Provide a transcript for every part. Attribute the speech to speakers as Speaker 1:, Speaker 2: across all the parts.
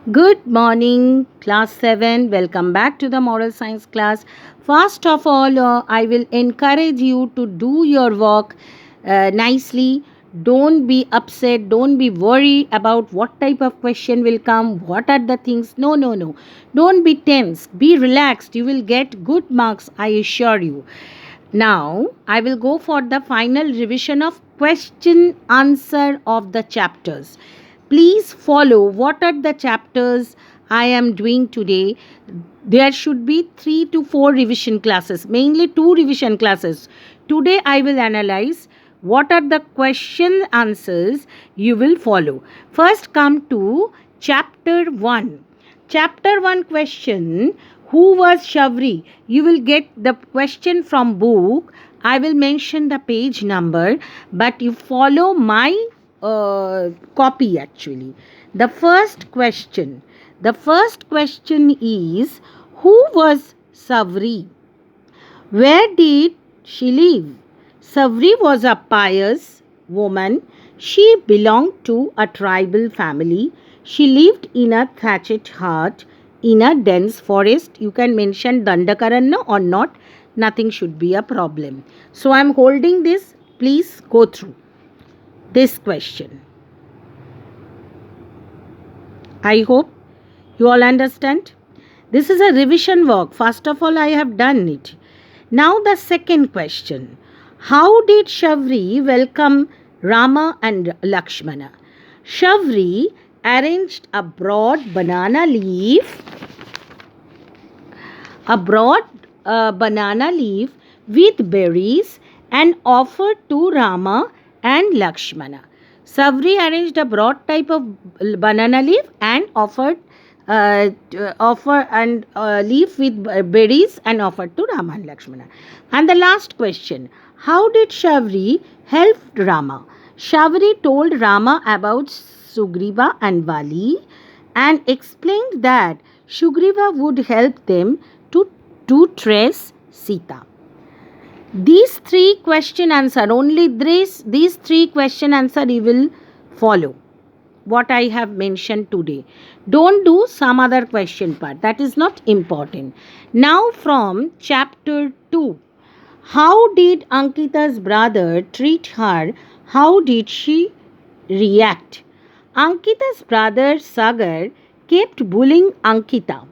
Speaker 1: Good morning, class 7. Welcome back to the moral science class. First of all, I will encourage you to do your work nicely. Don't be upset. Don't be worried about what type of question will come. What are the things? No, no, no. Don't be tense. Be relaxed. You will get good marks, I assure you. Now, I will go for the final revision of question answer of the chapters. Please follow what are the chapters I am doing today. There should be 3 to 4 revision classes, mainly 2 revision classes. Today I will analyze what are the question answers you will follow. First come to chapter 1. Chapter 1 question, who was Shavri? You will get the question from book. I will mention the page number, but you follow my copy actually. The first question. The first question is, who was Savri? Where did she live? Savri was a pious woman. She belonged to a tribal family. She lived in a thatched hut in a dense forest. You can mention Dandakaranya or not. Nothing should be a problem. So I am holding this. Please go through this question. I hope you all understand. This is a revision work. First of all, I have done it. Now, the second question. How did Shavri welcome Rama and Lakshmana? Shavri arranged a broad banana leaf with berries and offered to Rama and Lakshmana. Savri arranged a broad type of banana leaf and leaf with berries and offered to Rama and Lakshmana. And the last question, how did Shavri help Rama? Shavri told Rama about Sugriva and Vali and explained that Sugriva would help them to trace Sita. These three question answer, only these three question answer you will follow what I have mentioned today. Don't do some other question part, that is not important. Now from chapter 2, how did Ankita's brother treat her? How did she react? Ankita's brother Sagar kept bullying Ankita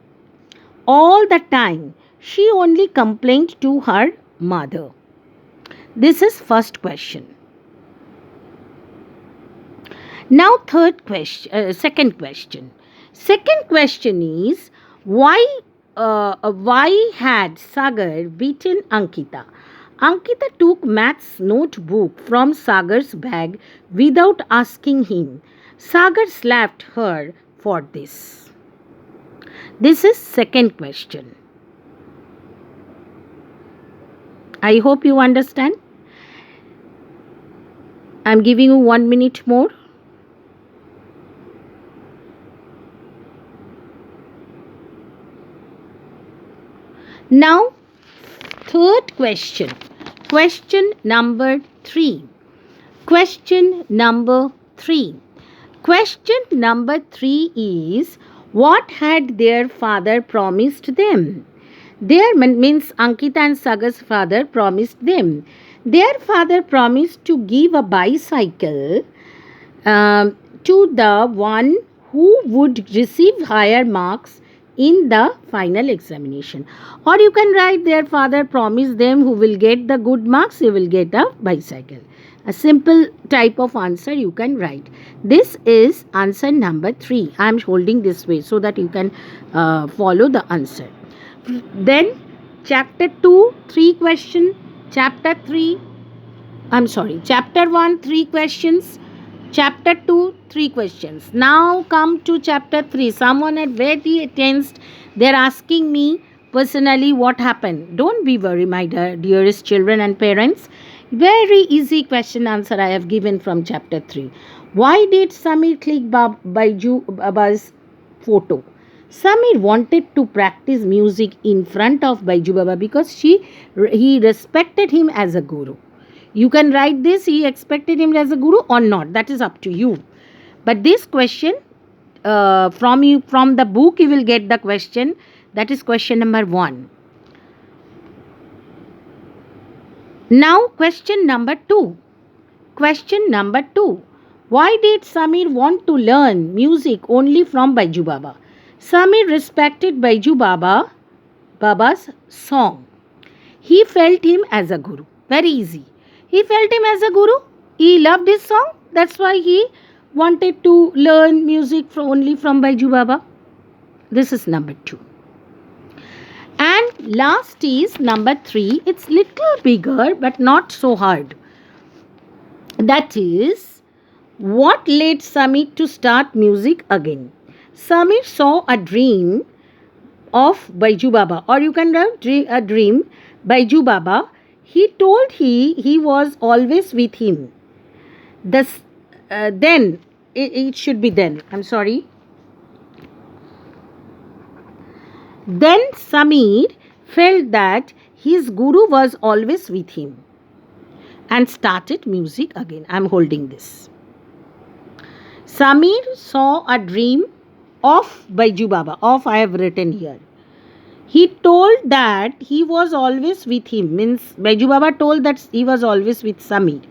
Speaker 1: all the time. She only complained to her mother. This is first question. Now second question. Second question is, why had Sagar beaten Ankita? Ankita took maths notebook from Sagar's bag without asking him. Sagar slapped her for this. This is second question. I hope you understand. I am giving you 1 minute more. Now, third question. Question number 3. Question number 3. Question number 3 is, what had their father promised them? Their means Ankita and Sagar's father promised them. Their father promised to give a bicycle to the one who would receive higher marks in the final examination. Or you can write, their father promised them who will get the good marks, he will get a bicycle. A simple type of answer you can write. This is answer number 3. I am holding this way so that you can follow the answer. Then chapter 2, 3 question. Chapter 1, 3 questions. Chapter 2, 3 questions. Now come to chapter 3. Someone had very tensed. They're asking me personally what happened. Don't be worried, my dearest children and parents. Very easy question answer I have given from chapter 3. Why did Samir click Baiju Baba's photo? Samir wanted to practice music in front of Baiju Baba because he respected him as a guru. You can write this, he expected him as a guru or not. That is up to you. But this question from the book you will get the question. That is question number 1. Now question number 2. Question number 2. Why did Samir want to learn music only from Baiju Baba? Samir respected Baba's song. He felt him as a guru. Very easy. He felt him as a guru. He loved his song. That's why he wanted to learn music only from Baiju Baba. This is number 2. And last is number 3. It's little bigger but not so hard. That is, what led Samir to start music again? Samir saw a dream of Baiju Baba, or you can write a dream Baiju Baba. He told he was always with him. Then it should be then. I'm sorry. Then Samir felt that his guru was always with him and started music again. I'm holding this. Samir saw a dream of Baiju Baba. Of I have written here. He told that he was always with him. Means Baiju Baba told that he was always with Samir.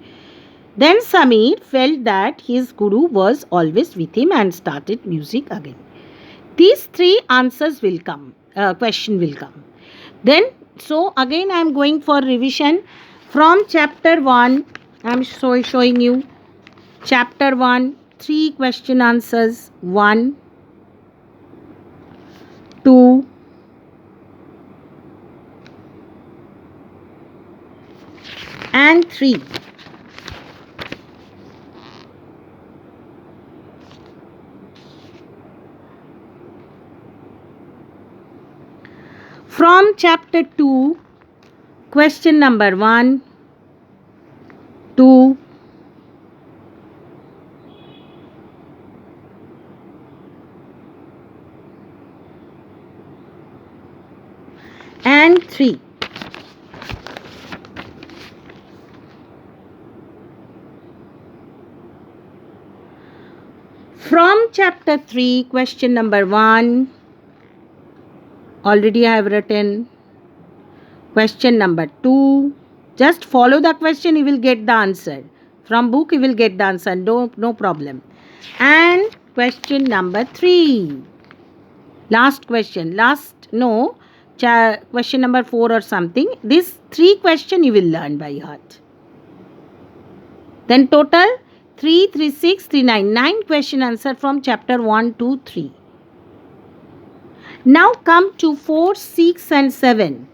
Speaker 1: Then Samir felt that his guru was always with him and started music again. These 3 answers will come. Question will come. Then, so again I am going for revision from chapter 1. I am showing you chapter 1, 3 question answers. 1, 2, and 3. From chapter 2, question number 1, 2, and 3. From chapter 3, question number 1, already I have written. Question number 2, just follow the question, you will get the answer. From book you will get the answer, no problem. And question number 3, question number 4 or something. This 3 question you will learn by heart. Then total 3, 3, 6, 3, 9. 9 question answer from chapter 1, 2, 3. Now come to 4, 6 and 7.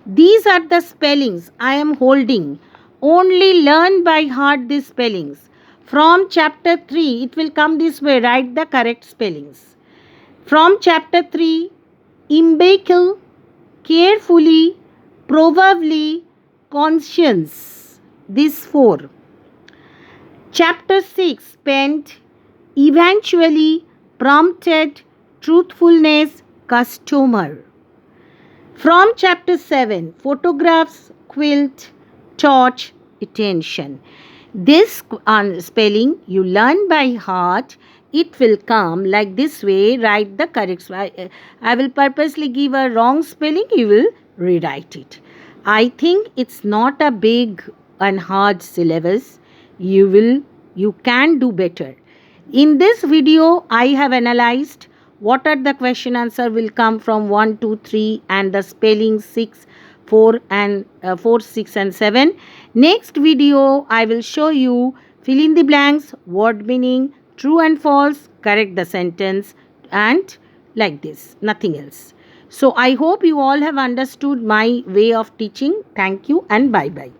Speaker 1: These are the spellings I am holding. Only learn by heart these spellings. From chapter 3, it will come this way. Write the correct spellings. From chapter 3, imbecile, carefully, probably, conscience. These 4. Chapter 6, spent, eventually, prompted, truthfulness, customer. From chapter 7, photographs, quilt, torch, attention. This spelling you learn by heart. It will come like this way. Write the correct. I will purposely give a wrong spelling. You will rewrite it. I think it's not a big and hard syllabus. You can do better. In this video, I have analyzed what are the question answer will come from 1, 2, 3 and the spelling 6, 4 and 4, 6 and 7. Next video, I will show you fill in the blanks, word meaning, true and false, correct the sentence and like this, nothing else. So I hope you all have understood my way of teaching. Thank you and bye-bye.